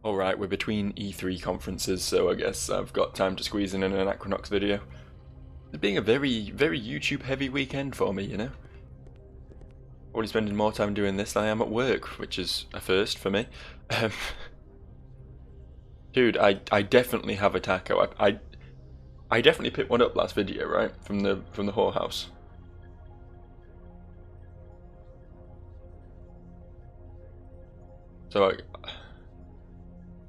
Alright, we're between E3 conferences, so I guess I've got time to squeeze in an Anachronox video. It's being a very, very YouTube heavy weekend for me, you know? Already spending more time doing this than I am at work, which is a first for me. Dude, I definitely have a taco. I definitely picked one up last video, right? From the whorehouse. So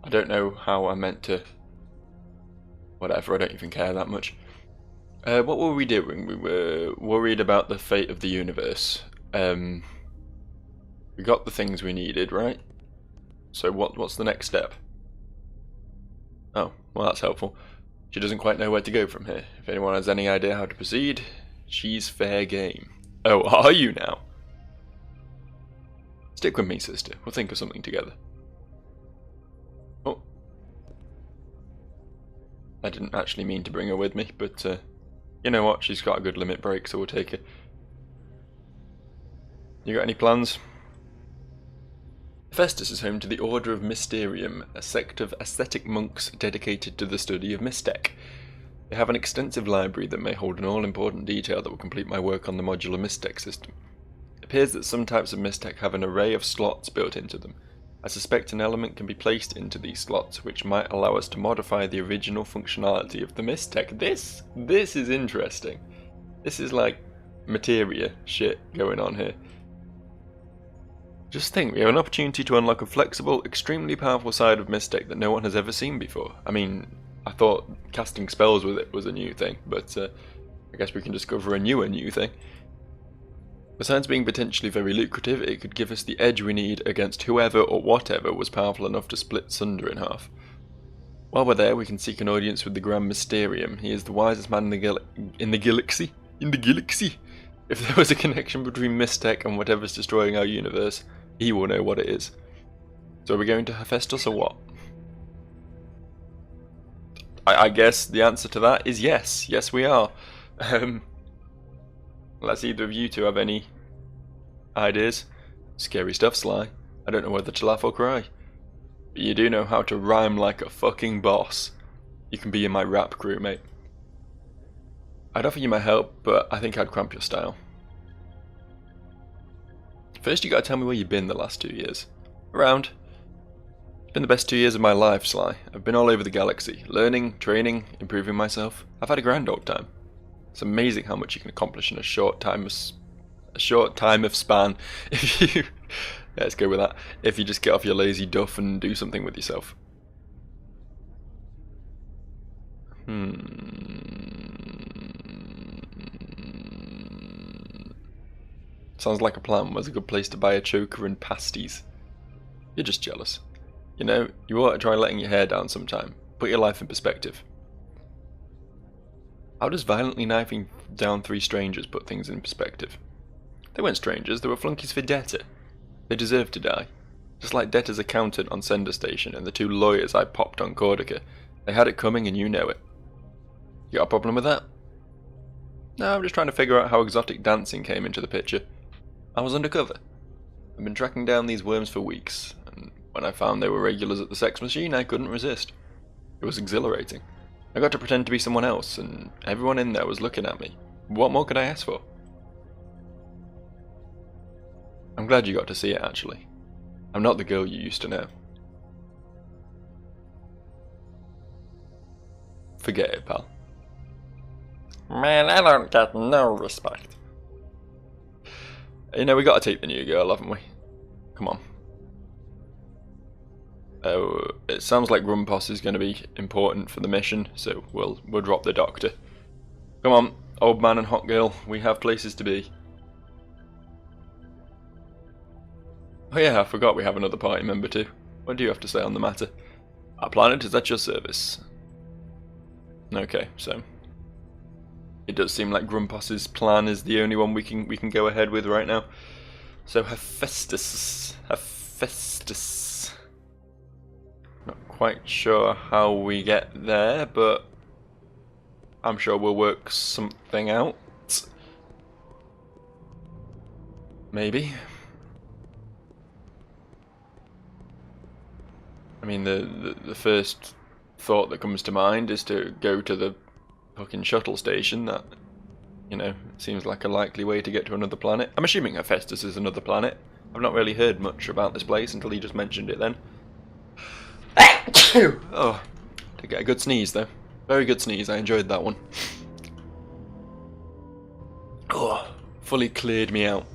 I don't know how I meant to. Whatever, I don't even care that much. What were we doing? We were worried about the fate of the universe. We got the things we needed, right? So what's the next step? Oh, well that's helpful. She doesn't quite know where to go from here. If anyone has any idea how to proceed, she's fair game. Oh, are you now? Stick with me, sister. We'll think of something together. Oh. I didn't actually mean to bring her with me, but you know what? She's got a good limit break, so we'll take it. You got any plans? Festus is home to the Order of Mysterium, a sect of ascetic monks dedicated to the study of Mystech. They have an extensive library that may hold an all-important detail that will complete my work on the modular Mystech system. It appears that some types of Mystech have an array of slots built into them. I suspect an element can be placed into these slots, which might allow us to modify the original functionality of the Mystech. This is interesting. This is like materia shit going on here. Just think, we have an opportunity to unlock a flexible, extremely powerful side of Mystech that no one has ever seen before. I mean, I thought casting spells with it was a new thing, but I guess we can discover a new thing. Besides being potentially very lucrative, it could give us the edge we need against whoever or whatever was powerful enough to split Sunder in half. While we're there, we can seek an audience with the Grand Mysterium. He is the wisest man in the galaxy. If there was a connection between Mystech and whatever's destroying our universe, he will know what it is. So are we going to Hephaestus or what? I guess the answer to that is yes. Yes, we are. Unless either of you two have any ideas. Scary stuff, Sly. I don't know whether to laugh or cry. But you do know how to rhyme like a fucking boss. You can be in my rap crew, mate. I'd offer you my help, but I think I'd cramp your style. First you gotta tell me where you've been the last 2 years. Around. It's been the best 2 years of my life, Sly. I've been all over the galaxy, learning, training, improving myself. I've had a grand old time. It's amazing how much you can accomplish in a short time of span. If you, yeah, let's go with that. If you just get off your lazy duff and do something with yourself. Sounds like a plan. Where's a good place to buy a choker and pasties? You're just jealous. You know, you ought to try letting your hair down sometime. Put your life in perspective. How does violently knifing down 3 strangers put things in perspective? They weren't strangers, they were flunkies for Debtor. They deserved to die. Just like Debtor's accountant on Sender Station and the 2 lawyers I popped on Cordica. They had it coming and you know it. You got a problem with that? No, I'm just trying to figure out how exotic dancing came into the picture. I was undercover. I've been tracking down these worms for weeks, and when I found they were regulars at the sex machine, I couldn't resist. It was exhilarating. I got to pretend to be someone else, and everyone in there was looking at me. What more could I ask for? I'm glad you got to see it, actually. I'm not the girl you used to know. Forget it, pal. Man, I don't get no respect. You know, we gotta take the new girl, haven't we? Come on. It sounds like Grumpos is going to be important for the mission, so we'll drop the doctor. Come on, old man and hot girl, we have places to be. Oh yeah, I forgot we have another party member too. What do you have to say on the matter? Our planet is at your service. Okay, so it does seem like Grumpos's plan is the only one we can go ahead with right now. So Hephaestus. Not quite sure how we get there, but I'm sure we'll work something out. Maybe. mean, the first thought that comes to mind is to go to the fucking shuttle station. That, you know, seems like a likely way to get to another planet. I'm assuming Hephaestus is another planet. I've not really heard much about this place until he just mentioned it then. Oh, to get a good sneeze though. Very good sneeze, I enjoyed that one. Oh, fully cleared me out.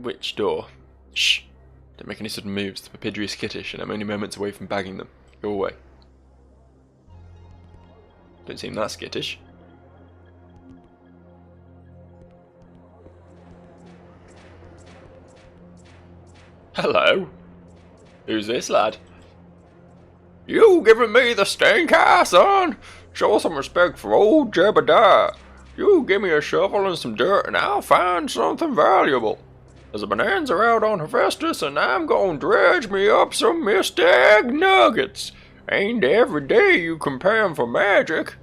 Which door? Shh. Don't make any sudden moves. The Papidri is skittish and I'm only moments away from bagging them. Go away. Don't seem that skittish. Hello? Who's this lad? You giving me the stink eye, son? Show some respect for old Jebediah. You give me a shovel and some dirt and I'll find something valuable. There's a bonanza out on Hephaestus and I'm gonna dredge me up some mystic nuggets. Ain't every day you compare 'em for magic.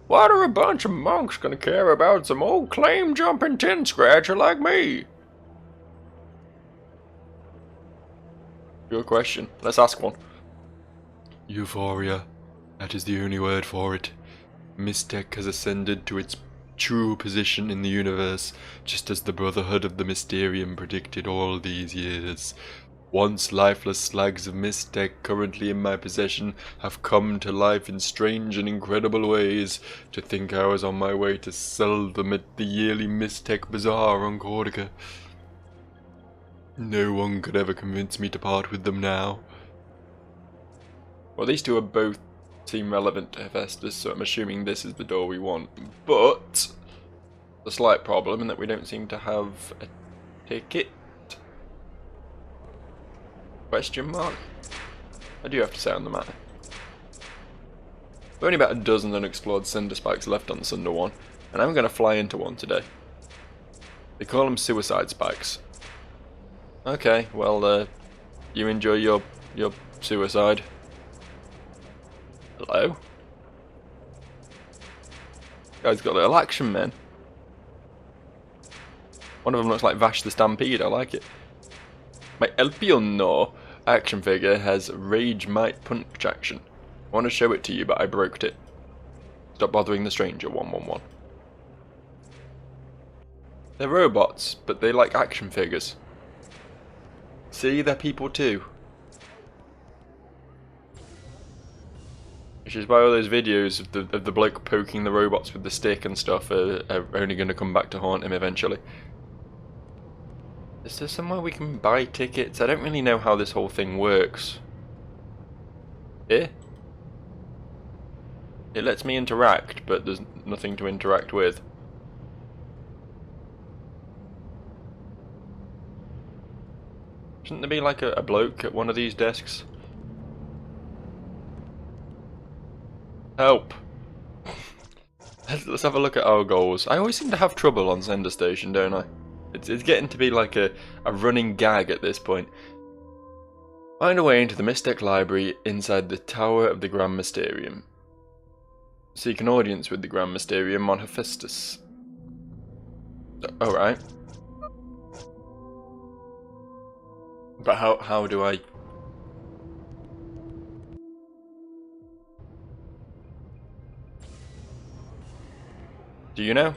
What are a bunch of monks gonna care about some old claim-jumping tin-scratcher like me? Good question. Let's ask one. Euphoria. That is the only word for it. Mystech has ascended to its true position in the universe, just as the Brotherhood of the Mysterium predicted all these years. Once lifeless slags of Mystech currently in my possession have come to life in strange and incredible ways. To think I was on my way to sell them at the yearly Mystech Bazaar on Corsica. No one could ever convince me to part with them now. Well, these two are both seem relevant to Hephaestus, so I'm assuming this is the door we want. But the slight problem in that we don't seem to have a ticket. Question mark? I do have to say on the matter. There are only about a dozen unexplored cinder spikes left on the Cinder one, and I'm going to fly into one today. They call them suicide spikes. Okay, well, you enjoy your suicide. Hello? Guy's got little action men. One of them looks like Vash the Stampede, I like it. My Elpionno action figure has Rage Might Punch action. I want to show it to you, but I broke it. Stop bothering the stranger, 111. They're robots, but they like action figures. See, they're people too. Which is why all those videos of the bloke poking the robots with the stick and stuff are only going to come back to haunt him eventually. Is there somewhere we can buy tickets? I don't really know how this whole thing works. Here? It lets me interact, but there's nothing to interact with. Shouldn't there be like a bloke at one of these desks? Help! Let's have a look at our goals. I always seem to have trouble on Sender Station, don't I? It's getting to be like a running gag at this point. Find a way into the Mystech Library inside the Tower of the Grand Mysterium. Seek an audience with the Grand Mysterium on Hephaestus. Alright. But how do I... Do you know?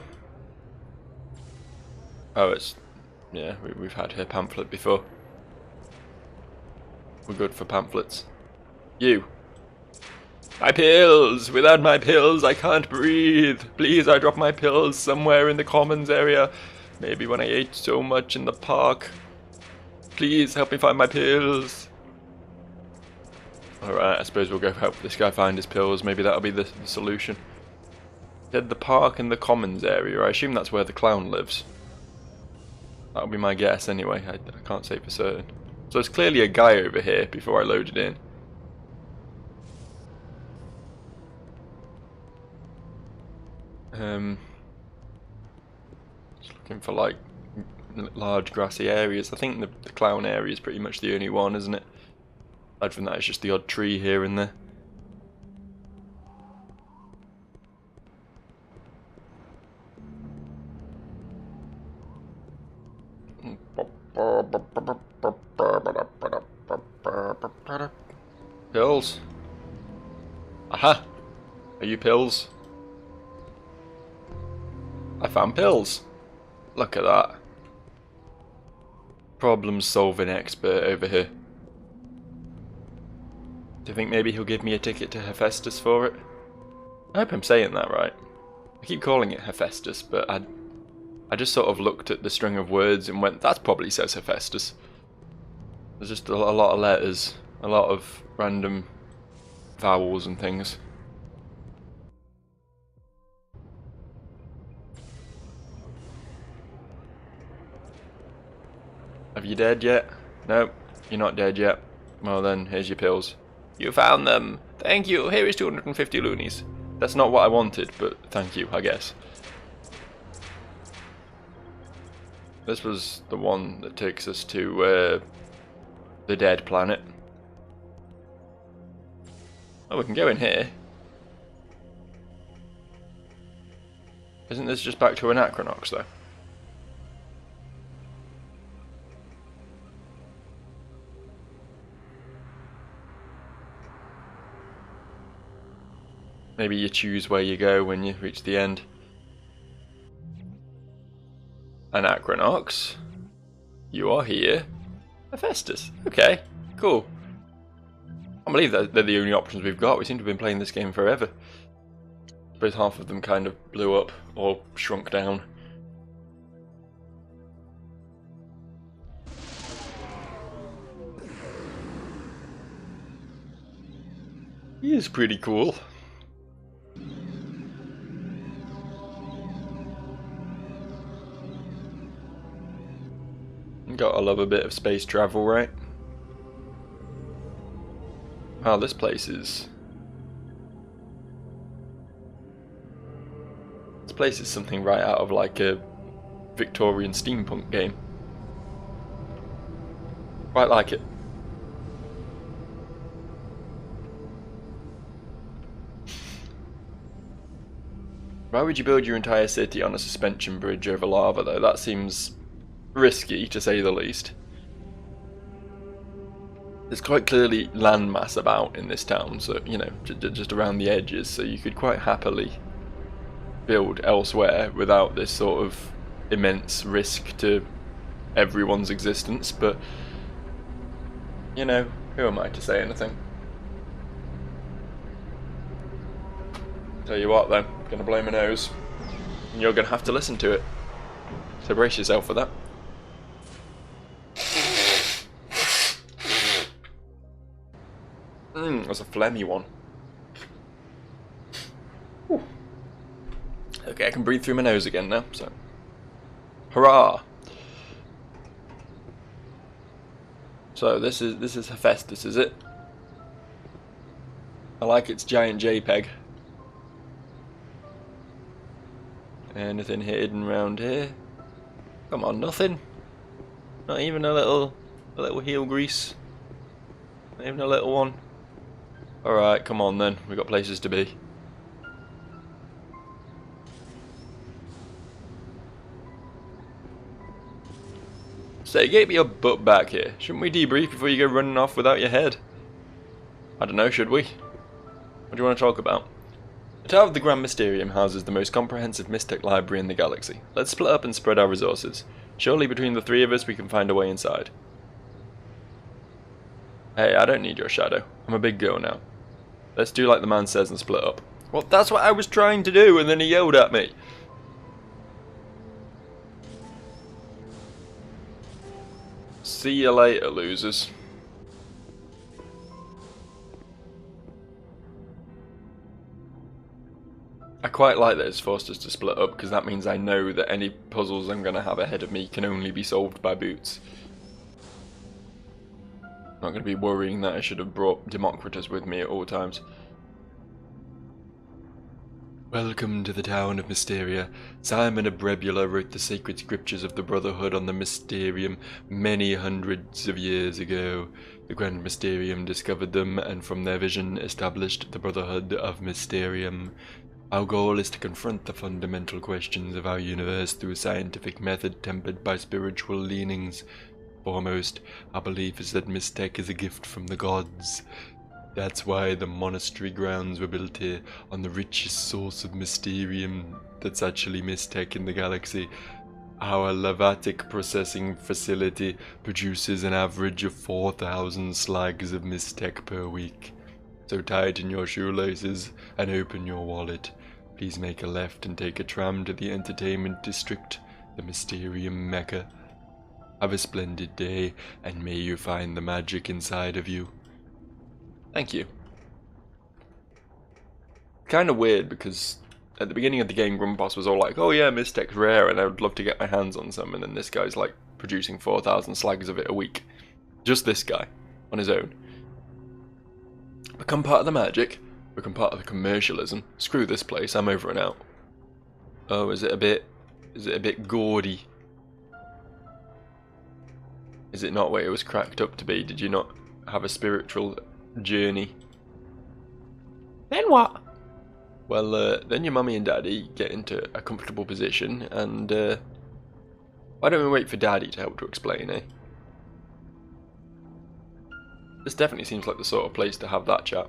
Oh, it's... yeah, we've had her pamphlet before. We're good for pamphlets. You! My pills! Without my pills I can't breathe! Please, I dropped my pills somewhere in the commons area. Maybe when I ate so much in the park. Please, help me find my pills! Alright, I suppose we'll go help this guy find his pills. Maybe that'll be the solution. Said the park in the commons area. I assume that's where the clown lives. That'll be my guess anyway. I can't say for certain. So there's clearly a guy over here before I loaded in. Just looking for like large grassy areas. I think the clown area is pretty much the only one, isn't it? Aside from that, it's just the odd tree here and there. Pills. Aha! Are you pills? I found pills. Look at that. Problem solving expert over here. Do you think maybe he'll give me a ticket to Hephaestus for it? I hope I'm saying that right. I keep calling it Hephaestus, but I just sort of looked at the string of words and went, that probably says Hephaestus. There's just a lot of letters, a lot of random vowels and things. Have you dead yet? Nope, you're not dead yet. Well then, here's your pills. You found them! Thank you, here is 250 loonies. That's not what I wanted, but thank you, I guess. This was the one that takes us to the dead planet. Oh, we can go in here. Isn't this just back to Anachronox though? Maybe you choose where you go when you reach the end. Anachronox, you are here. Hephaestus, okay, cool. I can't believe that they're the only options we've got. We seem to have been playing this game forever. I suppose half of them kind of blew up or shrunk down. He is pretty cool. Gotta love a bit of space travel, right? Wow, this place is... This place is something right out of like a Victorian steampunk game. Quite like it. Why would you build your entire city on a suspension bridge over lava though? That seems risky, to say the least. There's quite clearly landmass about in this town, so, you know, just around the edges, so you could quite happily build elsewhere without this sort of immense risk to everyone's existence, but, you know, who am I to say anything? Tell you what then, I'm gonna blow my nose, and you're gonna have to listen to it, so brace yourself for that. That's a phlegmy one. Whew. Okay, I can breathe through my nose again now, so. Hurrah! So this is Hephaestus, is it? I like its giant JPEG. Anything hidden around here? Come on, nothing. Not even a little heel grease. Not even a little one. Alright, come on then, we've got places to be. Say, get your butt back here. Shouldn't we debrief before you go running off without your head? I don't know, should we? What do you want to talk about? The Tower of the Grand Mysterium houses the most comprehensive Mystic library in the galaxy. Let's split up and spread our resources. Surely between the three of us we can find a way inside. Hey, I don't need your shadow. I'm a big girl now. Let's do like the man says and split up. Well, that's what I was trying to do, and then he yelled at me. See you later, losers. I quite like that it's forced us to split up, because that means I know that any puzzles I'm going to have ahead of me can only be solved by Boots. Not going to be worrying that I should have brought Democritus with me at all times. Welcome to the town of Mysteria. Simon of Brebula wrote the sacred scriptures of the Brotherhood on the Mysterium many hundreds of years ago. The Grand Mysterium discovered them, and from their vision established the Brotherhood of Mysterium. Our goal is to confront the fundamental questions of our universe through a scientific method tempered by spiritual leanings. Foremost, our belief is that Mystech is a gift from the gods. That's why the monastery grounds were built here, on the richest source of mysterium that's actually Mystech in the galaxy. Our Lavatic processing facility produces an average of 4,000 slags of Mystech per week. So tighten your shoelaces and open your wallet. Please make a left and take a tram to the entertainment district, the Mysterium Mecca. Have a splendid day, and may you find the magic inside of you. Thank you. Kind of weird, because at the beginning of the game, Grumboss was all like, oh yeah, Mystech's rare, and I would love to get my hands on some, and then this guy's like producing 4,000 slags of it a week. Just this guy, on his own. Become part of the magic, become part of the commercialism. Screw this place, I'm over and out. Oh, is it a bit gaudy? Is it not what it was cracked up to be? Did you not have a spiritual journey? Then what? Well, then your mummy and daddy get into a comfortable position, and why don't we wait for daddy to help to explain, eh? This definitely seems like the sort of place to have that chat.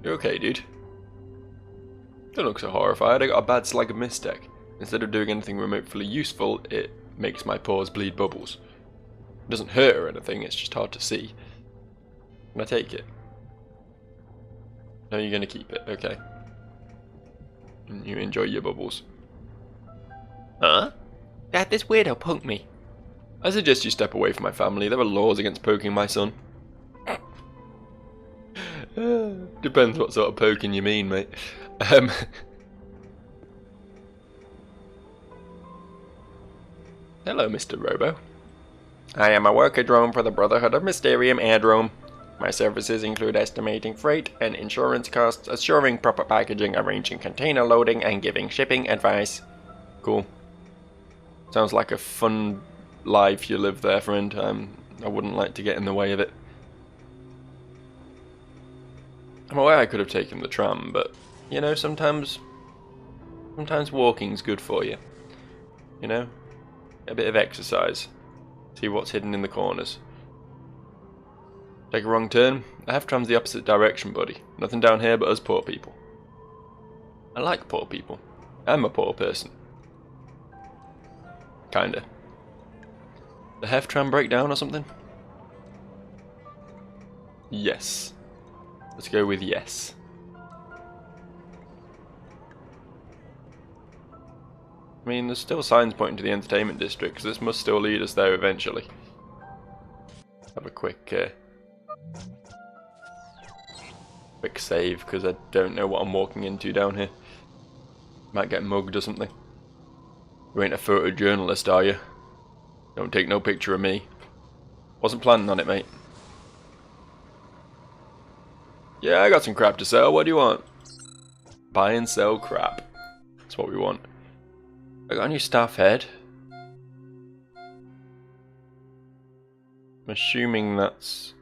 You okay, dude? Don't look so horrified. I got a bad slag of Mystech. Instead of doing anything remotely useful, it makes my paws bleed bubbles. It doesn't hurt or anything, it's just hard to see. Can I take it? No, you're gonna keep it, okay. You enjoy your bubbles. Huh? Dad, this weirdo punked me. I suggest you step away from my family. There are laws against poking my son. Depends what sort of poking you mean, mate. Hello, Mr. Robo. I am a worker drone for the Brotherhood of Mysterium Airdrome. My services include estimating freight and insurance costs, assuring proper packaging, arranging container loading, and giving shipping advice. Cool. Sounds like a fun life you live there, friend. I wouldn't like to get in the way of it. I'm aware I could have taken the tram, but, you know, sometimes walking's good for you. You know? A bit of exercise. See what's hidden in the corners. Take a wrong turn. I have trams the opposite direction, buddy. Nothing down here but us poor people. I like poor people. I'm a poor person. Kinda. The Hef tram break down or something? Yes. Let's go with yes. I mean, there's still signs pointing to the entertainment district, so this must still lead us there eventually. Have a quick save, because I don't know what I'm walking into down here. Might get mugged or something. You ain't a photojournalist, are you? Don't take no picture of me. Wasn't planning on it, mate. Yeah, I got some crap to sell. What do you want? Buy and sell crap. That's what we want. I got a new staff head. I'm assuming that's...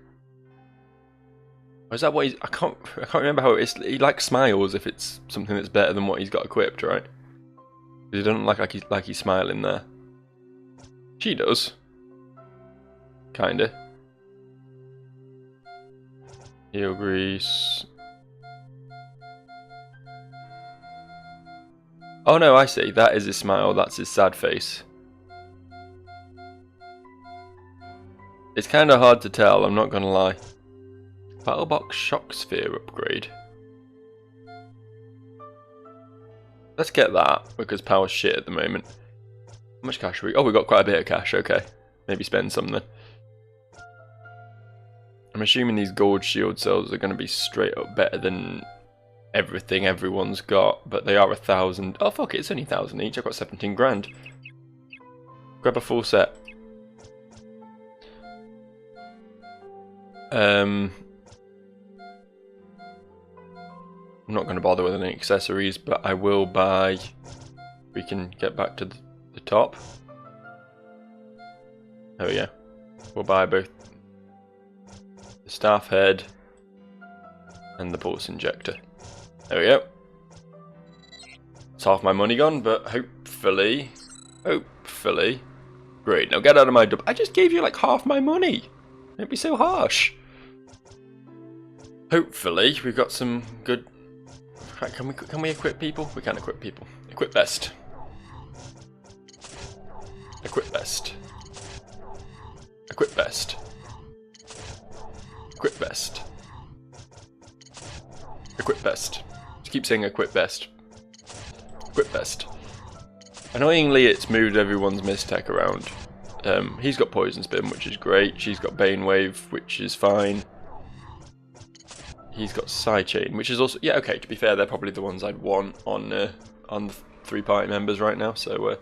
Or is that what he's... I can't remember how it is. He like smiles if it's something that's better than what he's got equipped, right? He doesn't look like he's smiling there. She does. Kinda. Heel grease. Oh no, I see. That is his smile. That's his sad face. It's kind of hard to tell, I'm not gonna lie. Battlebox shock sphere upgrade. Let's get that, because power's shit at the moment. How much cash have we... Oh, we got quite a bit of cash, okay. Maybe spend some then. I'm assuming these gold shield cells are going to be straight up better than everything everyone's got, but they are 1,000. Oh fuck it, it's only 1,000 each. I've got 17 grand. Grab a full set. I'm not going to bother with any accessories, but I will buy... We can get back to the top. There we go. We'll buy both the staff head and the pulse injector. There we go. It's half my money gone, but hopefully... Great, now get out of my I just gave you like half my money. Don't be so harsh. Hopefully we've got some good... Right, can we equip people? We can equip people. Equip best. Equip best. Equip best. Equip best. Equip best. Just keep saying equip best. Equip best. Annoyingly, it's moved everyone's mistech around. He's got Poison Spin, which is great. She's got Bane Wave, which is fine. He's got Sidechain, which is also... Yeah, okay, to be fair, they're probably the ones I'd want on the 3-party members right now, so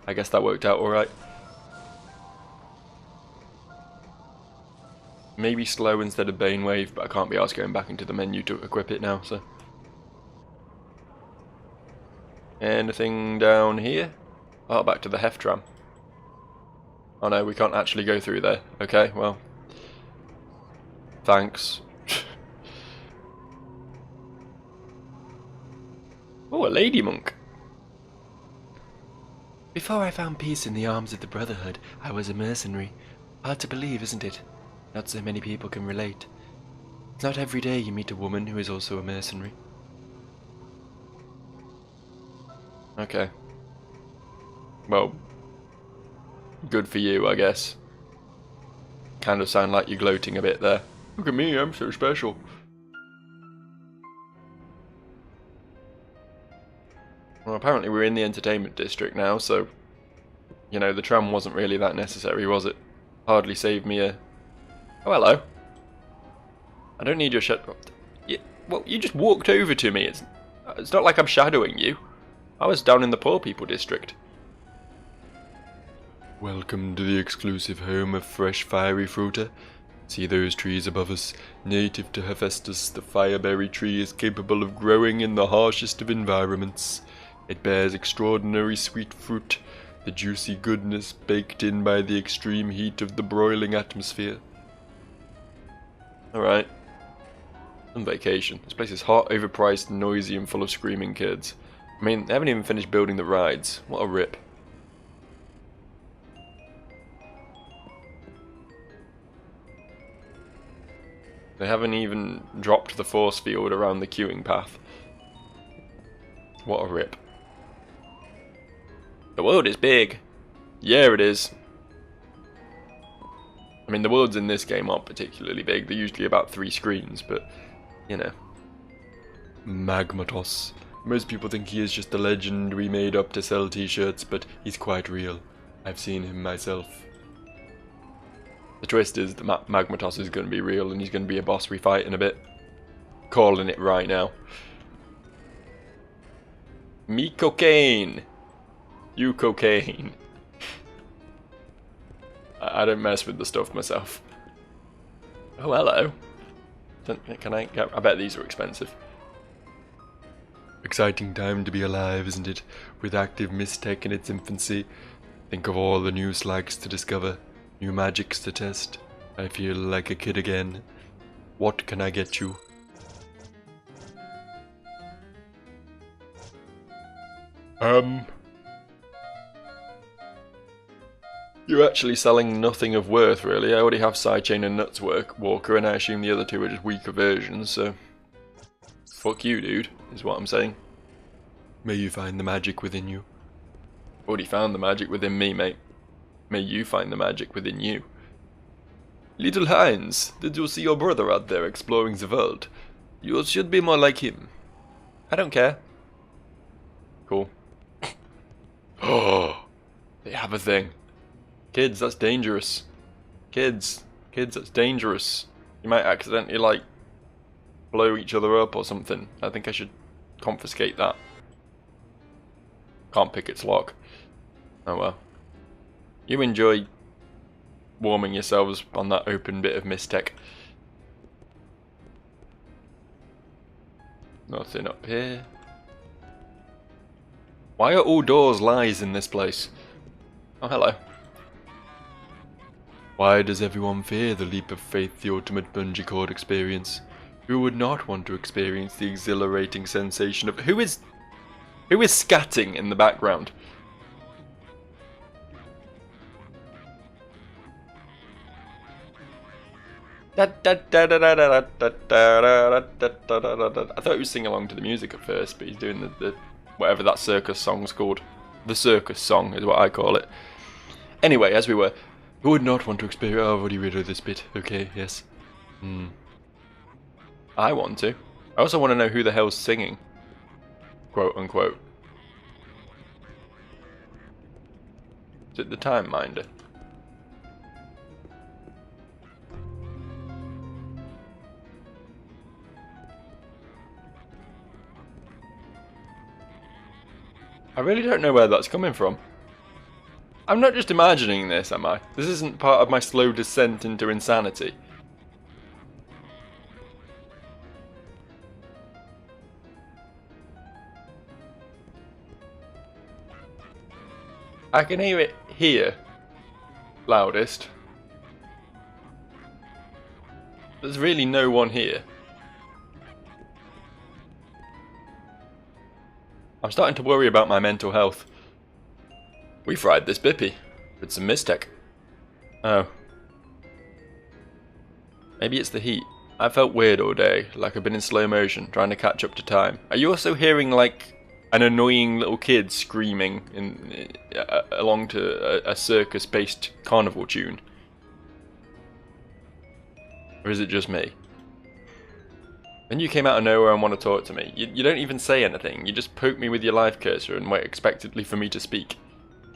I guess that worked out alright. Maybe Slow instead of Bane Wave, but I can't be asked going back into the menu to equip it now, so... Anything down here? Oh, back to the Heft Tram. Oh no, we can't actually go through there. Okay, well... Thanks. Oh, a Lady Monk. Before I found peace in the arms of the Brotherhood, I was a mercenary. Hard to believe, isn't it? Not so many people can relate. It's not every day you meet a woman who is also a mercenary. Okay. Well, good for you, I guess. Kind of sound like you're gloating a bit there. Look at me, I'm so special. Well, apparently we're in the entertainment district now, so... You know, the tram wasn't really that necessary, was it? Hardly saved me a... Oh, hello. I don't need your well, you just walked over to me. It's not like I'm shadowing you. I was down in the poor people district. Welcome to the exclusive home of fresh fiery fruiter. See those trees above us? Native to Hephaestus, the fireberry tree is capable of growing in the harshest of environments. It bears extraordinary sweet fruit, the juicy goodness baked in by the extreme heat of the broiling atmosphere. Alright. On vacation. This place is hot, overpriced, noisy, and full of screaming kids. I mean, they haven't even finished building the rides. What a rip. They haven't even dropped the force field around the queuing path. What a rip. The world is big. Yeah, it is. I mean, the worlds in this game aren't particularly big. They're usually about 3 screens, but, you know. Magmatos. Most people think he is just a legend we made up to sell t-shirts, but he's quite real. I've seen him myself. The twist is that Magmatos is going to be real, and he's going to be a boss we fight in a bit. Calling it right now. Me cocaine! You cocaine. I don't mess with the stuff myself. Oh, hello. Can I get... I bet these are expensive. Exciting time to be alive, isn't it? With active Mystech in its infancy. Think of all the new slags to discover. New magics to test. I feel like a kid again. What can I get you? You're actually selling nothing of worth, really. I already have Sidechain and Walker, and I assume the other two are just weaker versions, so... Fuck you, dude, is what I'm saying. May you find the magic within you. Already found the magic within me, mate. May you find the magic within you. Little Heinz, did you see your brother out there exploring the world? You should be more like him. I don't care. Cool. Oh, they have a thing. Kids, that's dangerous. Kids, that's dangerous. You might accidentally, like, blow each other up or something. I think I should confiscate that. Can't pick its lock. Oh well. You enjoy warming yourselves on that open bit of Mystech. Nothing up here. Why are all doors lies in this place? Oh, hello. Why does everyone fear the leap of faith, the ultimate bungee cord experience? Who would not want to experience the exhilarating sensation of... Who is scatting in the background? I thought he was singing along to the music at first, but he's doing the whatever that circus song's called. The circus song is what I call it. Anyway, as we were, who would not want to experience... Oh, I've already read this bit. Okay, yes. I want to. I also want to know who the hell's singing. Quote unquote. Is it the time minder? I really don't know where that's coming from. I'm not just imagining this, am I? This isn't part of my slow descent into insanity. I can hear it here, loudest. There's really no one here. I'm starting to worry about my mental health. We fried this bippy with some Mistec. Oh. Maybe it's the heat. I felt weird all day, like I've been in slow motion, trying to catch up to time. Are you also hearing like an annoying little kid screaming along to a circus-based carnival tune? Or is it just me? Then you came out of nowhere and want to talk to me. You don't even say anything. You just poke me with your live cursor and wait expectantly for me to speak.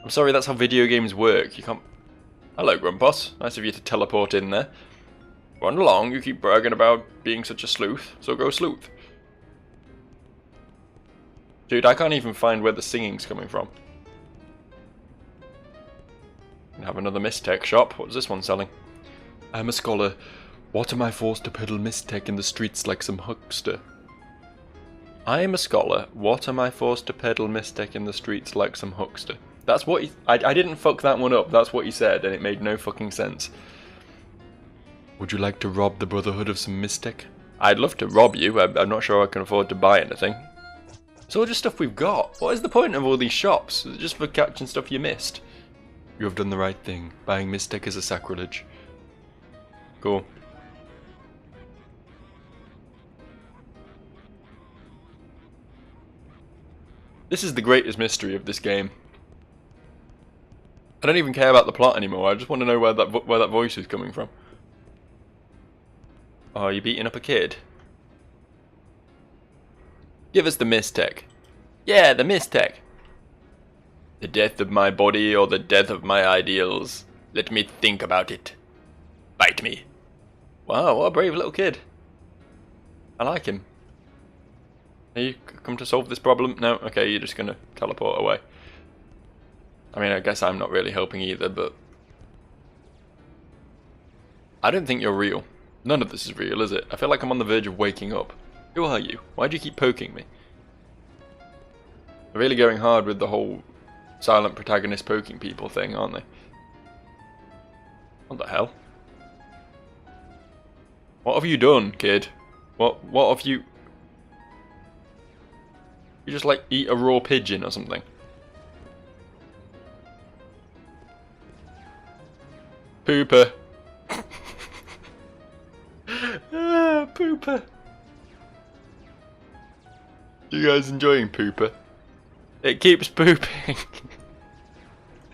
I'm sorry, that's how video games work. You can't... Hello, Grumpos. Nice of you to teleport in there. Run along, you keep bragging about being such a sleuth, so go sleuth. Dude, I can't even find where the singing's coming from. We have another Mistec shop. What's this one selling? I'm a scholar. What am I forced to peddle Mistec in the streets like some huckster? I am a scholar. What am I forced to peddle Mistec in the streets like some huckster? That's what he... I didn't fuck that one up. That's what he said, and it made no fucking sense. Would you like to rob the Brotherhood of some Mistec? I'd love to rob you. I'm not sure I can afford to buy anything. It's all just stuff we've got. What is the point of all these shops? Is it just for catching stuff you missed? You have done the right thing. Buying Mistec is a sacrilege. Cool. This is the greatest mystery of this game. I don't even care about the plot anymore. I just want to know where that voice is coming from. Oh, are you beating up a kid? Give us the Mistec. Yeah, the Mistec. The death of my body or the death of my ideals. Let me think about it. Bite me. Wow, what a brave little kid. I like him. Are you come to solve this problem? No? Okay, you're just gonna teleport away. I mean, I guess I'm not really helping either, but... I don't think you're real. None of this is real, is it? I feel like I'm on the verge of waking up. Who are you? Why do you keep poking me? They're really going hard with the whole silent protagonist poking people thing, aren't they? What the hell? What have you done, kid? What have you... You just like eat a raw pigeon or something? Pooper. Pooper. You guys enjoying Pooper? It keeps pooping.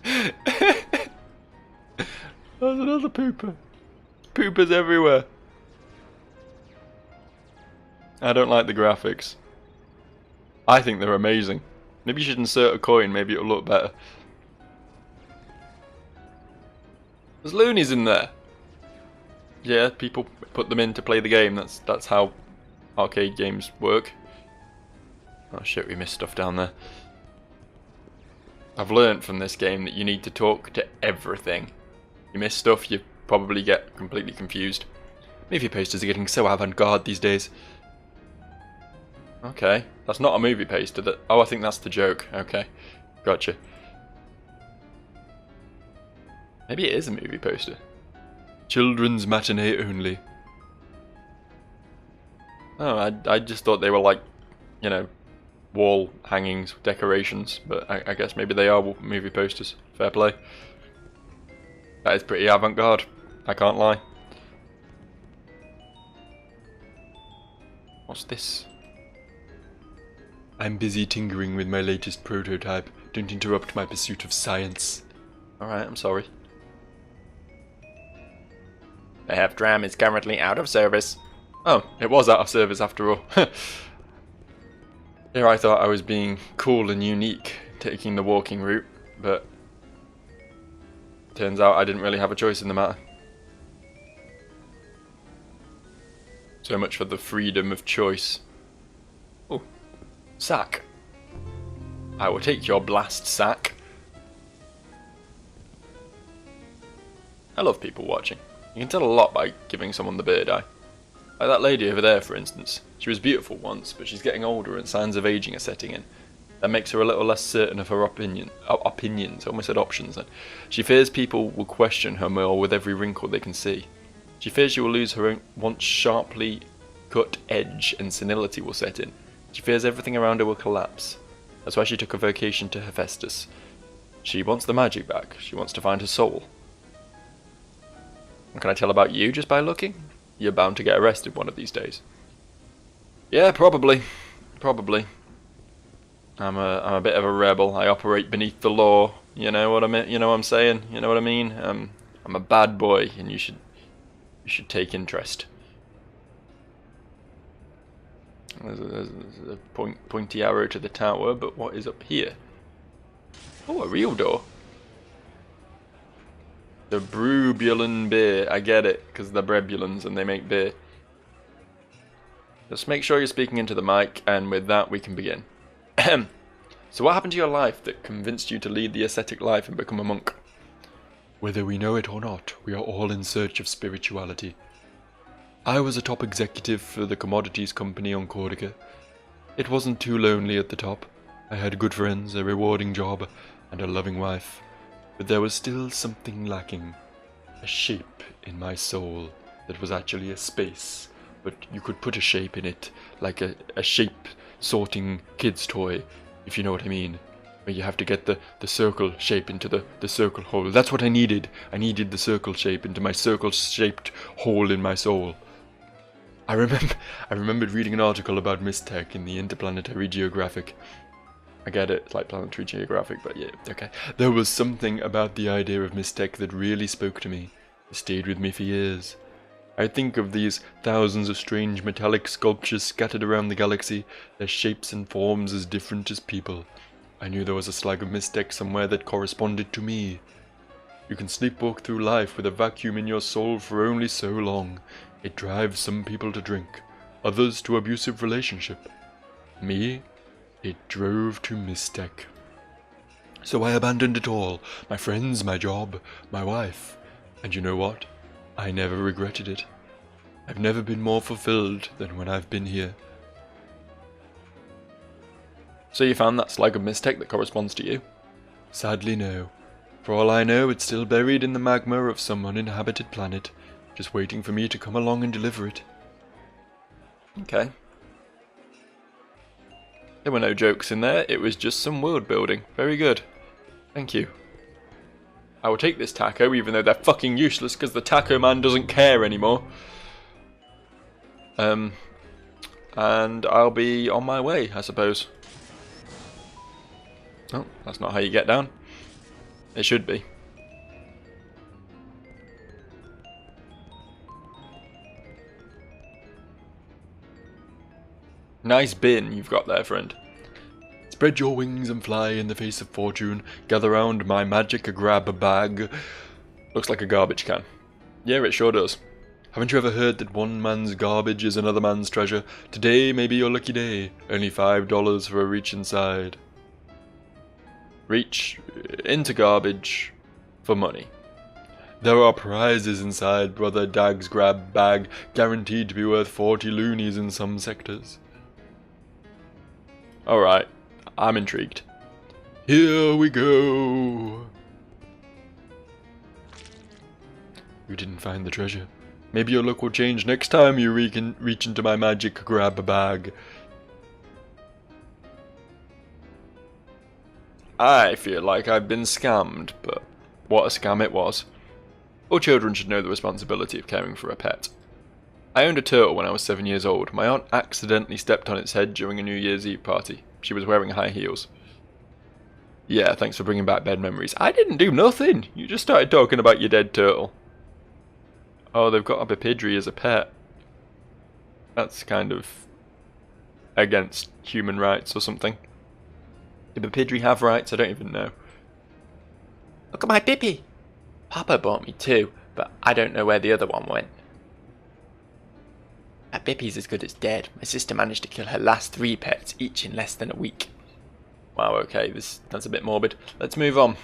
There's another Pooper. Poopers everywhere. I don't like the graphics. I think they're amazing. Maybe you should insert a coin, maybe it'll look better. There's loonies in there. Yeah, people put them in to play the game. That's how arcade games work. Oh shit, we missed stuff down there. I've learnt from this game that you need to talk to everything. You miss stuff, you probably get completely confused. Movie posters are getting so avant-garde these days. Okay, that's not a movie poster. Oh, I think that's the joke. Okay, gotcha. Maybe it is a movie poster. Children's matinee only. Oh, I just thought they were like, you know, wall hangings, decorations, but I guess maybe they are movie posters. Fair play. That is pretty avant-garde, I can't lie. What's this? I'm busy tinkering with my latest prototype. Don't interrupt my pursuit of science. Alright, I'm sorry. The Hehe tram is currently out of service. Oh, it was out of service after all. Here I thought I was being cool and unique, taking the walking route, but turns out I didn't really have a choice in the matter. So much for the freedom of choice. Oh, sack. I will take your blast sack. I love people watching. You can tell a lot by giving someone the bird eye. Like that lady over there, for instance. She was beautiful once, but she's getting older and signs of aging are setting in. That makes her a little less certain of her opinions. I almost said options then. She fears people will question her more with every wrinkle they can see. She fears she will lose her own once sharply cut edge and senility will set in. She fears everything around her will collapse. That's why she took a vacation to Hephaestus. She wants the magic back. She wants to find her soul. What can I tell about you just by looking? You're bound to get arrested one of these days. Yeah, probably. Probably. I'm a bit of a rebel. I operate beneath the law. You know what I mean? You know what I'm saying? You know what I mean? I'm a bad boy, and you should take interest. There's a pointy arrow to the tower, but what is up here? Oh, a real door. The Brubulin beer. I get it, because they're Brebulins and they make beer. Just make sure you're speaking into the mic, and with that we can begin. So what happened to your life that convinced you to lead the ascetic life and become a monk? Whether we know it or not, we are all in search of spirituality. I was a top executive for the commodities company on Corsica. It wasn't too lonely at the top. I had good friends, a rewarding job, and a loving wife. But there was still something lacking. A shape in my soul that was actually a space, but you could put a shape in it, like a shape sorting kid's toy, if you know what I mean. Where you have to get the circle shape into the circle hole. That's what I needed. I needed the circle shape into my circle-shaped hole in my soul. I remembered reading an article about Mistech in the Interplanetary Geographic. I get it, it's like Planetary Geographic, but yeah, okay. There was something about the idea of Mistech that really spoke to me. It stayed with me for years. I think of these thousands of strange metallic sculptures scattered around the galaxy, their shapes and forms as different as people. I knew there was a slag of Mistech somewhere that corresponded to me. You can sleepwalk through life with a vacuum in your soul for only so long. It drives some people to drink, others to abusive relationship. Me? It drove to Mistech. So I abandoned it all, my friends, my job, my wife. And you know what? I never regretted it. I've never been more fulfilled than when I've been here. So you found that slag of Mistech that corresponds to you? Sadly no. For all I know, it's still buried in the magma of some uninhabited planet, just waiting for me to come along and deliver it. Okay. There were no jokes in there, it was just some world building. Very good. Thank you. I will take this taco, even though they're fucking useless, because the taco man doesn't care anymore. And I'll be on my way, I suppose. Oh, that's not how you get down. It should be. Nice bin you've got there, friend. Spread your wings and fly in the face of fortune. Gather round my magic grab bag. Looks like a garbage can. Yeah, it sure does. Haven't you ever heard that one man's garbage is another man's treasure? Today may be your lucky day. Only $5 for a reach inside. Reach into garbage for money. There are prizes inside, brother Dag's grab bag, guaranteed to be worth 40 loonies in some sectors. Alright, I'm intrigued. Here we go! You didn't find the treasure. Maybe your luck will change next time you reach into my magic grab bag. I feel like I've been scammed, but what a scam it was. All children should know the responsibility of caring for a pet. I owned a turtle when I was 7 years old. My aunt accidentally stepped on its head during a New Year's Eve party. She was wearing high heels. Yeah, thanks for bringing back bad memories. I didn't do nothing. You just started talking about your dead turtle. Oh, they've got a Bipidri as a pet. That's kind of against human rights or something. Do Bipidri have rights? I don't even know. Look at my Bippy! Papa bought me two, but I don't know where the other one went. That Bippy's as good as dead. My sister managed to kill her last 3 pets, each in less than a week. Wow, okay, that's a bit morbid. Let's move on.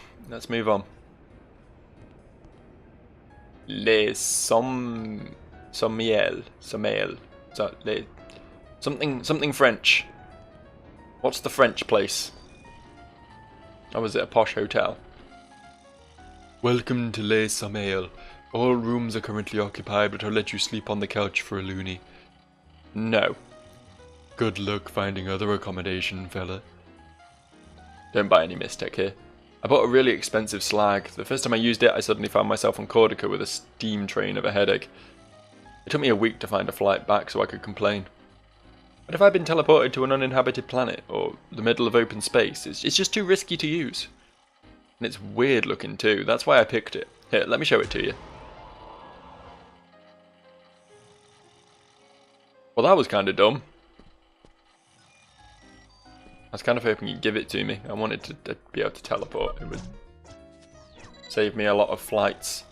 Les Sommiel. Something French. What's the French place? Or was it a posh hotel? Welcome to Les Sommiel. All rooms are currently occupied, but I'll let you sleep on the couch for a loony. No. Good luck finding other accommodation, fella. Don't buy any mistake here. I bought a really expensive slag. The first time I used it, I suddenly found myself on Corsica with a steam train of a headache. It took me a week to find a flight back so I could complain. But if I'd been teleported to an uninhabited planet, or the middle of open space, it's just too risky to use. And it's weird looking too, that's why I picked it. Here, let me show it to you. Well, that was kind of dumb. I was kind of hoping you'd give it to me. I wanted to be able to teleport. It would save me a lot of flights.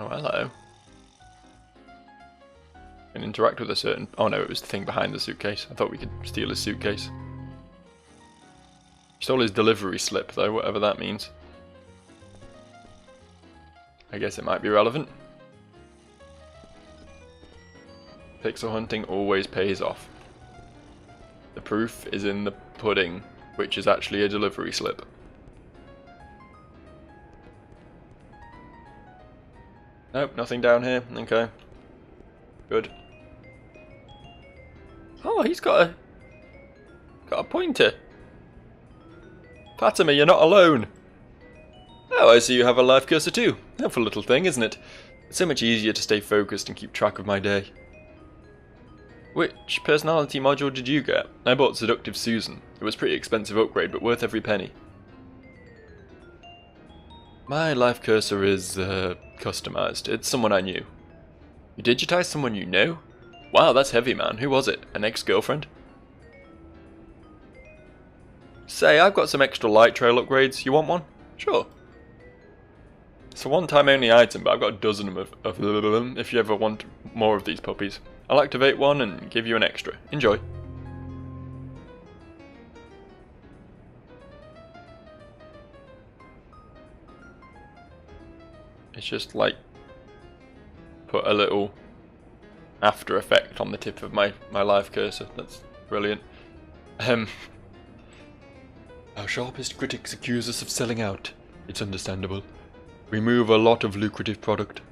Oh, hello. And interact with a certain... Oh no, it was the thing behind the suitcase. I thought we could steal his suitcase. Stole his delivery slip though, whatever that means. I guess it might be relevant. Pixel hunting always pays off. The proof is in the pudding, which is actually a delivery slip. Nope, nothing down here. Okay. Good. Oh, he's got a pointer. Fatima, you're not alone. Oh, I see you have a life cursor too. Helpful little thing, isn't it? It's so much easier to stay focused and keep track of my day. Which personality module did you get? I bought Seductive Susan. It was a pretty expensive upgrade, but worth every penny. My life cursor is, customized. It's someone I knew. You digitized someone you knew? Wow, that's heavy, man. Who was it? An ex-girlfriend? Say, I've got some extra light trail upgrades. You want one? Sure. It's a one-time only item, but I've got a dozen of them if you ever want more of these puppies. I'll activate one and give you an extra. Enjoy. It's just like put a little after effect on the tip of my life cursor. That's brilliant. Our sharpest critics accuse us of selling out. It's understandable. We move a lot of lucrative product.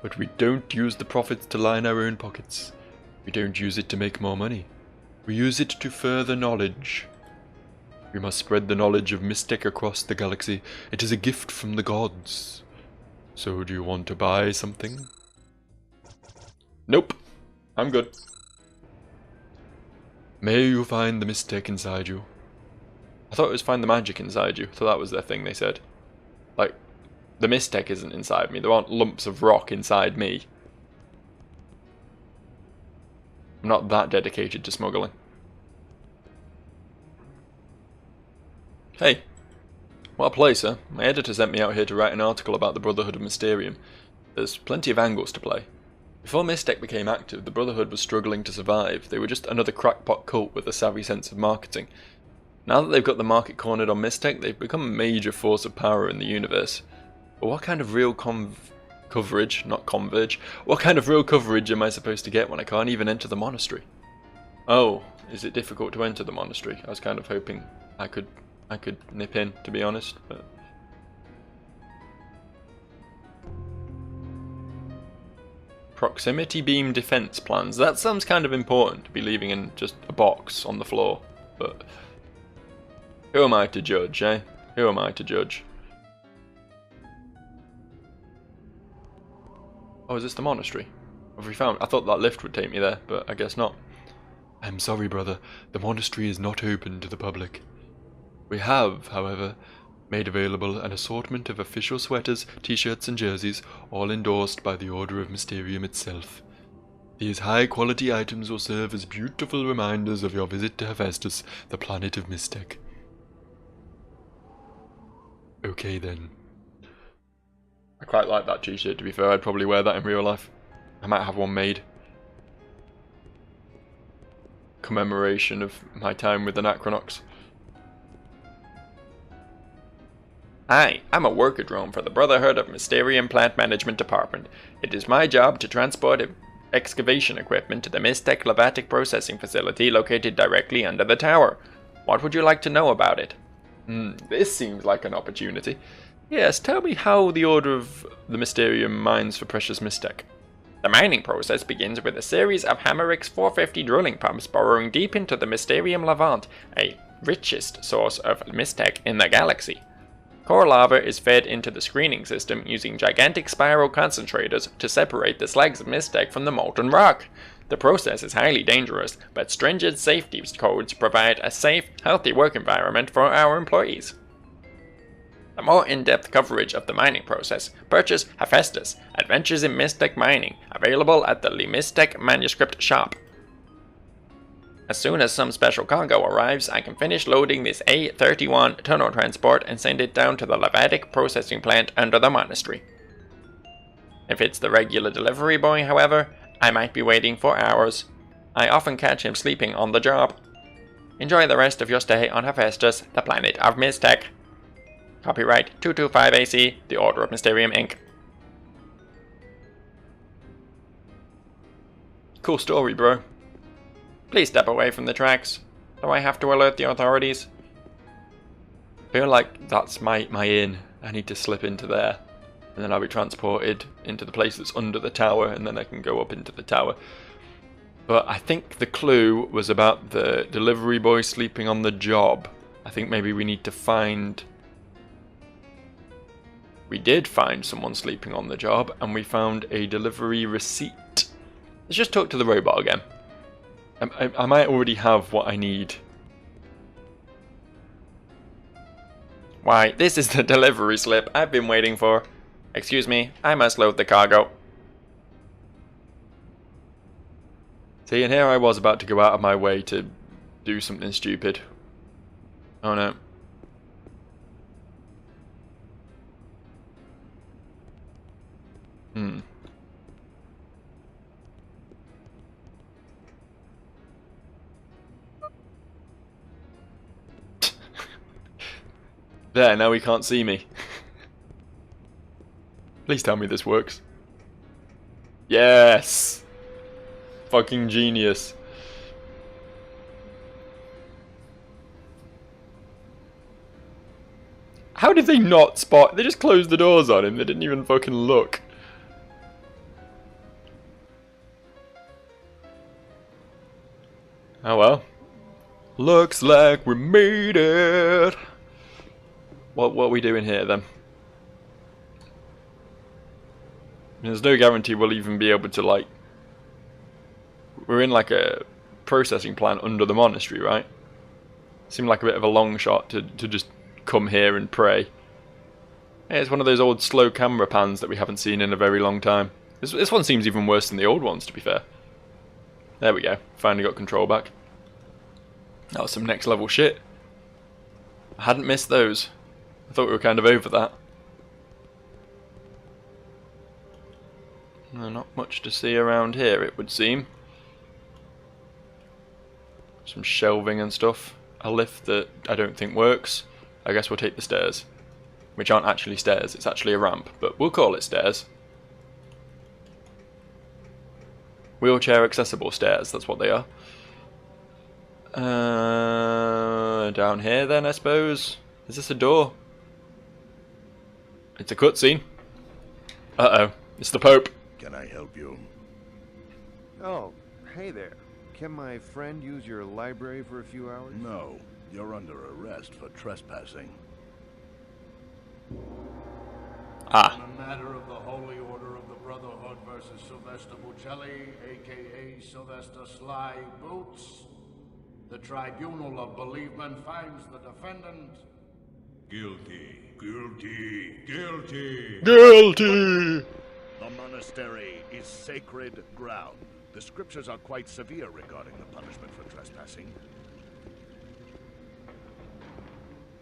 But we don't use the profits to line our own pockets. We don't use it to make more money. We use it to further knowledge. We must spread the knowledge of Mystic across the galaxy. It is a gift from the gods. So do you want to buy something? Nope. I'm good. May you find the Mystic inside you. I thought it was find the magic inside you. So that was their thing they said. Like, the Mystic isn't inside me. There aren't lumps of rock inside me. I'm not that dedicated to smuggling. Hey. What a place, huh? My editor sent me out here to write an article about the Brotherhood of Mysterium. There's plenty of angles to play. Before Mystic became active, the Brotherhood was struggling to survive. They were just another crackpot cult with a savvy sense of marketing. Now that they've got the market cornered on Mystic, they've become a major force of power in the universe. But what kind of real coverage, not converge, what kind of real coverage am I supposed to get when I can't even enter the monastery? Oh, is it difficult to enter the monastery? I was kind of hoping I could nip in, to be honest, but... Proximity beam defense plans. That sounds kind of important to be leaving in just a box on the floor. But who am I to judge, eh? Who am I to judge? Oh, is this the monastery? Have we found? I thought that lift would take me there, but I guess not. I'm sorry, brother. The monastery is not open to the public. We have, however, made available an assortment of official sweaters, t-shirts and jerseys, all endorsed by the Order of Mysterium itself. These high-quality items will serve as beautiful reminders of your visit to Hephaestus, the planet of Mystech. Okay then. I quite like that t-shirt, to be fair. I'd probably wear that in real life. I might have one made. Commemoration of my time with Anachronox. Hi, I'm a worker drone for the Brotherhood of Mysterium Plant Management Department. It is my job to transport excavation equipment to the Mystech Levatic Processing Facility located directly under the tower. What would you like to know about it? This seems like an opportunity. Yes, tell me how the Order of the Mysterium mines for precious Mystech. The mining process begins with a series of Hammerix 450 drilling pumps burrowing deep into the Mysterium Levant, a richest source of Mystech in the galaxy. Core lava is fed into the screening system using gigantic spiral concentrators to separate the slags of Mystech from the molten rock. The process is highly dangerous, but stringent safety codes provide a safe, healthy work environment for our employees. For more in-depth coverage of the mining process, purchase Hephaestus, Adventures in Mystech Mining, available at the Mystech Manuscript Shop. As soon as some special cargo arrives, I can finish loading this A31 tunnel transport and send it down to the Levatic processing plant under the monastery. If it's the regular delivery boy, however, I might be waiting for hours. I often catch him sleeping on the job. Enjoy the rest of your stay on Hephaestus, the planet of Mystech. Copyright 225 AC, the Order of Mysterium Inc. Cool story, bro. Please step away from the tracks. Do I have to alert the authorities? I feel like that's my in. I need to slip into there. And then I'll be transported into the place that's under the tower, and then I can go up into the tower. But I think the clue was about the delivery boy sleeping on the job. I think maybe we need to find... We did find someone sleeping on the job, and we found a delivery receipt. Let's just talk to the robot again. I might already have what I need. Why, this is the delivery slip I've been waiting for. Excuse me, I must load the cargo. See, and here I was about to go out of my way to do something stupid. Oh no. There, now he can't see me. Please tell me this works. Yes! Fucking genius. How did they not spot? They just closed the doors on him. They didn't even fucking look. Oh well. Looks like we made it. What are we doing here then? There's no guarantee we'll even be able to, like... We're in like a processing plant under the monastery, right? Seemed like a bit of a long shot to just come here and pray. Yeah, it's one of those old slow camera pans that we haven't seen in a very long time. This one seems even worse than the old ones, to be fair. There we go. Finally got control back. That was some next level shit. I hadn't missed those. I thought we were kind of over that. No, not much to see around here, it would seem. Some shelving and stuff. A lift that I don't think works. I guess we'll take the stairs. Which aren't actually stairs, it's actually a ramp, but we'll call it stairs. Wheelchair accessible stairs, that's what they are. Down here then, I suppose. Is this a door? It's a cutscene. Uh-oh, it's the Pope. Can I help you? Oh, hey there. Can my friend use your library for a few hours? No, you're under arrest for trespassing. Ah. On a matter of the Holy Order of the Brotherhood versus Sylvester Buccelli, aka Sylvester Sly Boots, the Tribunal of Bereavement finds the defendant guilty. Guilty. Guilty. Guilty! The monastery is sacred ground. The scriptures are quite severe regarding the punishment for trespassing.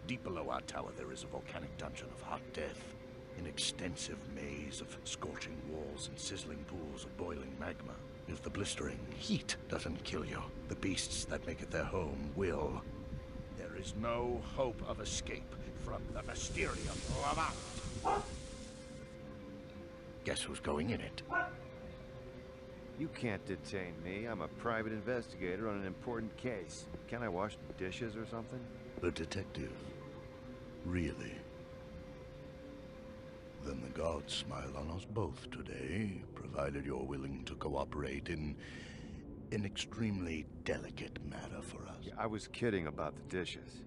Deep below our tower, there is a volcanic dungeon of hot death. An extensive maze of scorching walls and sizzling pools of boiling magma. If the blistering heat doesn't kill you, the beasts that make it their home will. There is no hope of escape from the Mysterium Levant. Guess who's going in it? You can't detain me. I'm a private investigator on an important case. Can I wash dishes or something? The detective. Really? Then the gods smile on us both today, provided you're willing to cooperate in an extremely delicate matter for us. Yeah, I was kidding about the dishes.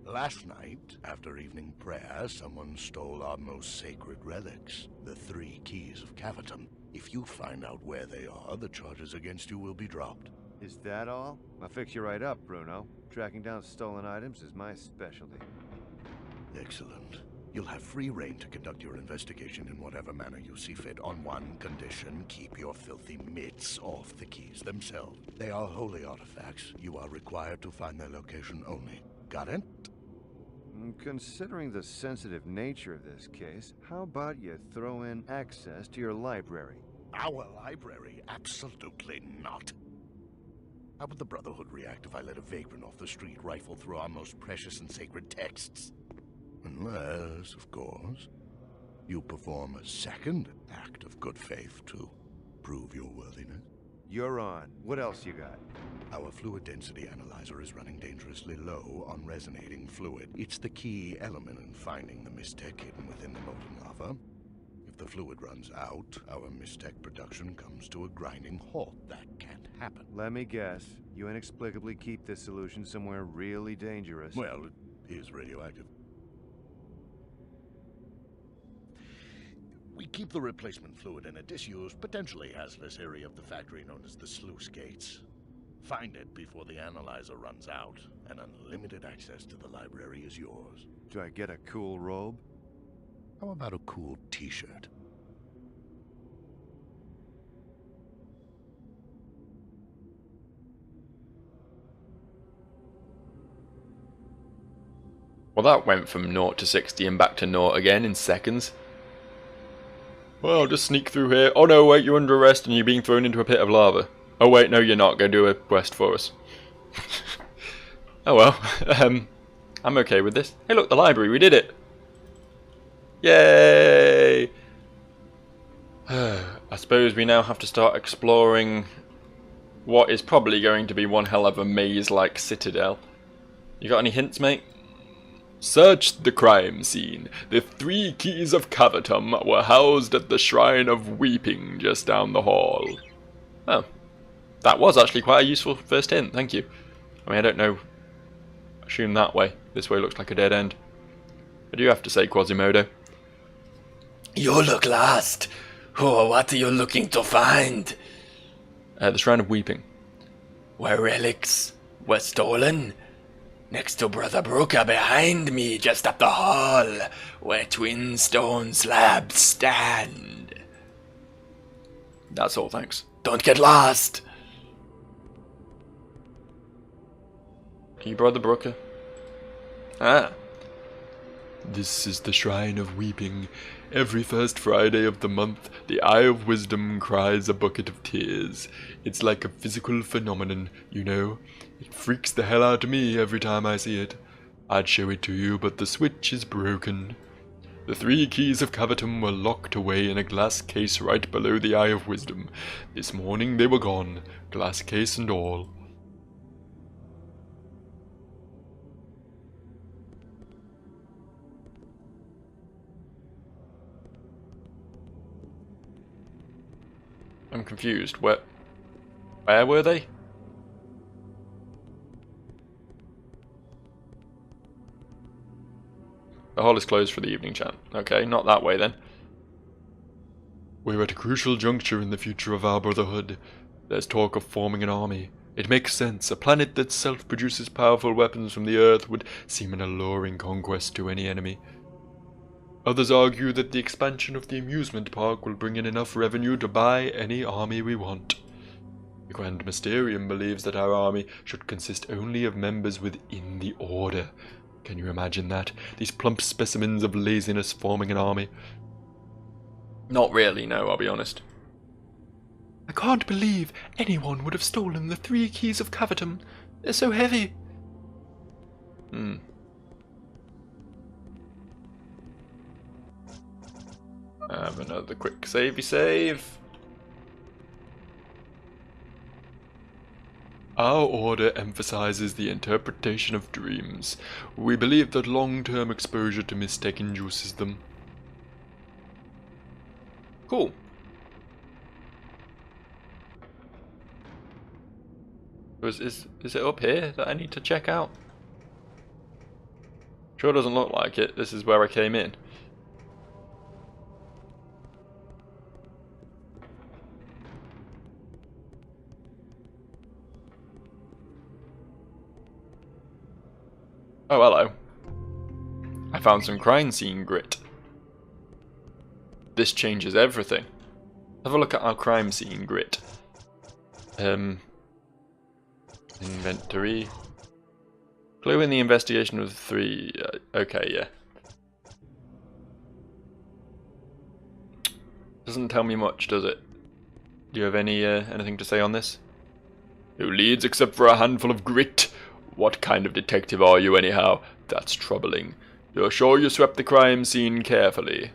Last night, after evening prayer, someone stole our most sacred relics, the 3 keys of Cavitum. If you find out where they are, the charges against you will be dropped. Is that all? I'll fix you right up, Bruno. Tracking down stolen items is my specialty. Excellent. You'll have free rein to conduct your investigation in whatever manner you see fit. On one condition, keep your filthy mitts off the keys themselves. They are holy artifacts. You are required to find their location only. Got it? Considering the sensitive nature of this case, how about you throw in access to your library? Our library? Absolutely not. How would the Brotherhood react if I let a vagrant off the street rifle through our most precious and sacred texts? Unless, of course, you perform a second act of good faith to prove your worthiness. You're on. What else you got? Our fluid density analyzer is running dangerously low on resonating fluid. It's the key element in finding the Mystech hidden within the molten lava. If the fluid runs out, our Mystech production comes to a grinding halt. That can't happen. Let me guess. You inexplicably keep this solution somewhere really dangerous. Well, it is radioactive. We keep the replacement fluid in a disused, potentially hazardous area of the factory known as the sluice gates. Find it before the analyzer runs out, and unlimited access to the library is yours. Do I get a cool robe? How about a cool t-shirt? Well, that went from 0 to 60 and back to 0 again in seconds. Well, I'll just sneak through here. Oh no, wait, you're under arrest and you're being thrown into a pit of lava. Oh wait, no, you're not. Go do a quest for us. Oh well, I'm okay with this. Hey look, the library, we did it! Yay! I suppose we now have to start exploring what is probably going to be one hell of a maze-like citadel. You got any hints, mate? Search the crime scene. The 3 keys of Cavitum were housed at the Shrine of Weeping just down the hall. Oh. That was actually quite a useful first hint, thank you. I mean, I don't know. Assume that way. This way looks like a dead end. What do you have to say, Quasimodo? You look lost. Oh, what are you looking to find? The Shrine of Weeping. Where relics were stolen? Next to Brother Brooker behind me, just up the hall, where twin stone slabs stand. That's all, thanks. Don't get lost. Are you Brother Brooker? Ah. This is the Shrine of Weeping. Every first Friday of the month, the Eye of Wisdom cries a bucket of tears. It's like a physical phenomenon, you know. It freaks the hell out of me every time I see it. I'd show it to you, but the switch is broken. The 3 keys of Cavitum were locked away in a glass case right below the Eye of Wisdom. This morning they were gone, glass case and all. I'm confused. Where Where were they? The hall is closed for the evening chant. Okay, not that way then. We're at a crucial juncture in the future of our brotherhood. There's talk of forming an army. It makes sense. A planet that self-produces powerful weapons from the Earth would seem an alluring conquest to any enemy. Others argue that the expansion of the amusement park will bring in enough revenue to buy any army we want. The Grand Mysterium believes that our army should consist only of members within the Order. Can you imagine that? These plump specimens of laziness forming an army? Not really, no, I'll be honest. I can't believe anyone would have stolen the 3 keys of Cavatum. They're so heavy. Have another quick savey save. Our order emphasizes the interpretation of dreams. We believe that long-term exposure to mystic induces them. Cool. Is it up here that I need to check out? Sure doesn't look like it. This is where I came in. Oh, hello. I found some crime scene grit. This changes everything. Have a look at our crime scene grit. Inventory. Clue in the investigation of 3. Okay, yeah. Doesn't tell me much, does it? Do you have anything to say on this? No leads except for a handful of grit. What kind of detective are you, anyhow? That's troubling. You're sure you swept the crime scene carefully?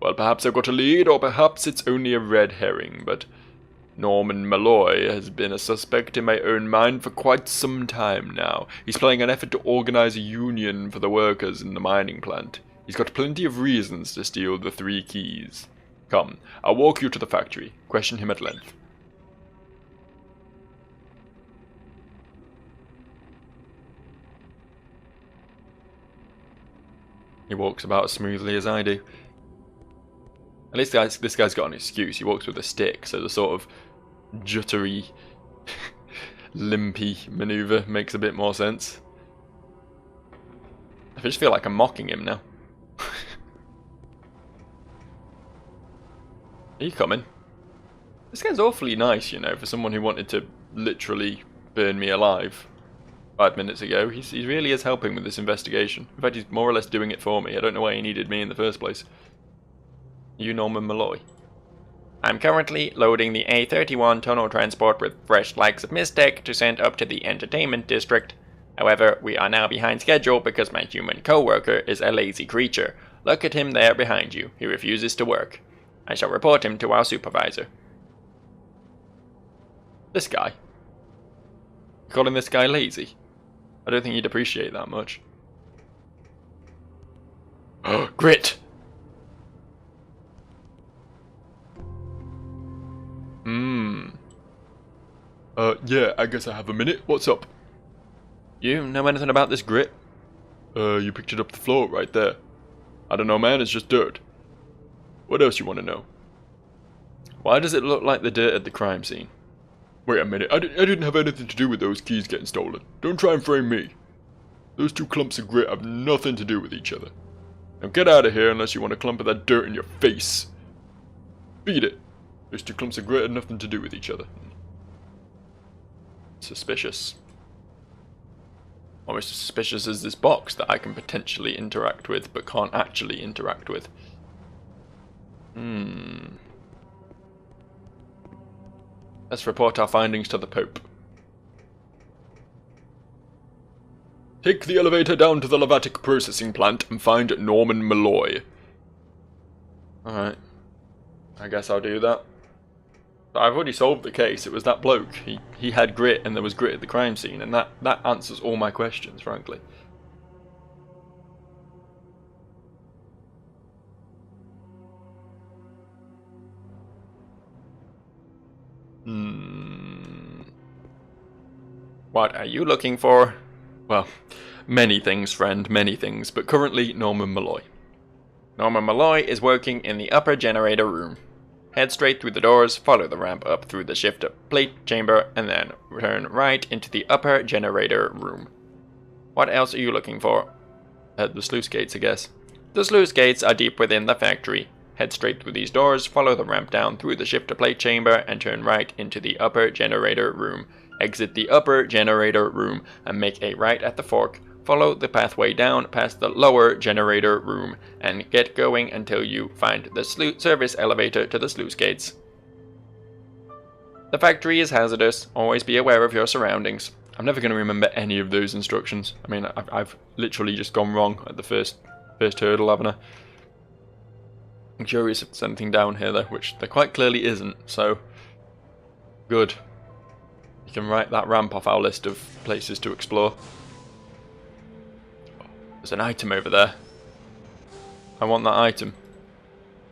Well, perhaps I've got a lead, or perhaps it's only a red herring, but Norman Malloy has been a suspect in my own mind for quite some time now. He's planning an effort to organize a union for the workers in the mining plant. He's got plenty of reasons to steal the 3 keys. Come, I'll walk you to the factory. Question him at length. He walks about as smoothly as I do. At least this guy's got an excuse. He walks with a stick, so the sort of juttery, limpy maneuver makes a bit more sense. I just feel like I'm mocking him now. Are you coming? This guy's awfully nice, you know, for someone who wanted to literally burn me alive 5 minutes ago. He really is helping with this investigation. In fact, he's more or less doing it for me. I don't know why he needed me in the first place. You Norman Malloy? I'm currently loading the A31 tunnel transport with fresh flags of Mistake to send up to the entertainment district. However, we are now behind schedule because my human co-worker is a lazy creature. Look at him there behind you. He refuses to work. I shall report him to our supervisor. This guy? You calling this guy lazy? I don't think he'd appreciate that much. Grit! Yeah, I guess I have a minute. What's up? You know anything about this grit? You picked it up the floor right there. I don't know, man, it's just dirt. What else you want to know? Why does it look like the dirt at the crime scene? Wait a minute, I didn't have anything to do with those keys getting stolen. Don't try and frame me. Those 2 clumps of grit have nothing to do with each other. Now get out of here unless you want a clump of that dirt in your face. Beat it. Those 2 clumps of grit had nothing to do with each other. Suspicious. Almost as suspicious as this box that I can potentially interact with, but can't actually interact with. Let's report our findings to the Pope. Take the elevator down to the Levatic processing plant and find Norman Malloy. Alright. I guess I'll do that. But I've already solved the case. It was that bloke. He had grit and there was grit at the crime scene, and that answers all my questions, frankly. What are you looking for? Well, many things, friend, many things, but currently Norman Malloy. Norman Malloy is working in the upper generator room. Head straight through the doors, follow the ramp up through the shifter plate chamber, and then turn right into the upper generator room. What else are you looking for? The sluice gates, I guess. The sluice gates are deep within the factory. Head straight through these doors, follow the ramp down through the shifter plate chamber, and turn right into the upper generator room. Exit the upper generator room and make a right at the fork. Follow the pathway down past the lower generator room and get going until you find the service elevator to the sluice gates. The factory is hazardous. Always be aware of your surroundings. I'm never going to remember any of those instructions. I mean, I've literally just gone wrong at the first hurdle, haven't I? I'm curious if there's anything down here though, which there quite clearly isn't, so good. You can write that ramp off our list of places to explore. There's an item over there. I want that item.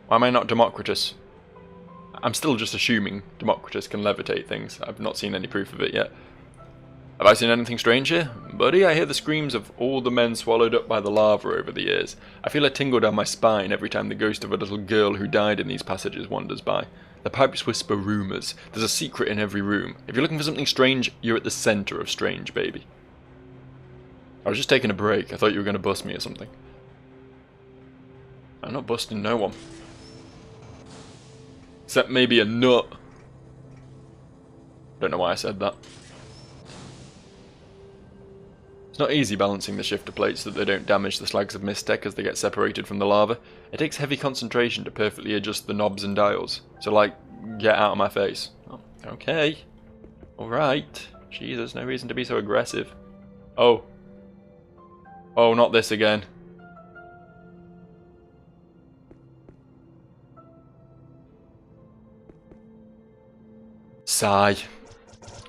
Why am I not Democritus? I'm still just assuming Democritus can levitate things. I've not seen any proof of it yet. Have I seen anything strange here? Buddy, I hear the screams of all the men swallowed up by the lava over the years. I feel a tingle down my spine every time the ghost of a little girl who died in these passages wanders by. The pipes whisper rumours. There's a secret in every room. If you're looking for something strange, you're at the centre of strange, baby. I was just taking a break. I thought you were going to bust me or something. I'm not busting no one. Except maybe a nut. Don't know why I said that. It's not easy balancing the shifter plates so that they don't damage the slags of Mystech as they get separated from the lava. It takes heavy concentration to perfectly adjust the knobs and dials. So like, get out of my face. Oh, okay. Alright. Jesus, no reason to be so aggressive. Oh. Oh, not this again. Sigh.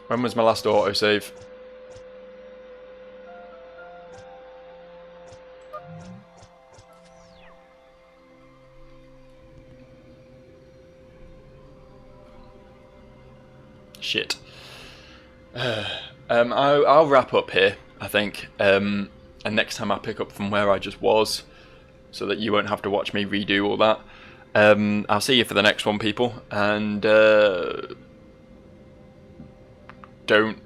When was my last autosave? Shit. I'll wrap up here, I think. And next time I pick up from where I just was, so that you won't have to watch me redo all that. I'll see you for the next one, people. And don't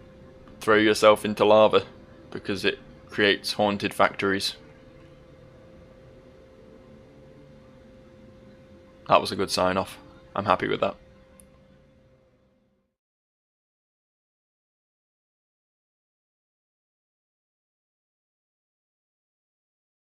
throw yourself into lava, because it creates haunted factories. That was a good sign off. I'm happy with that.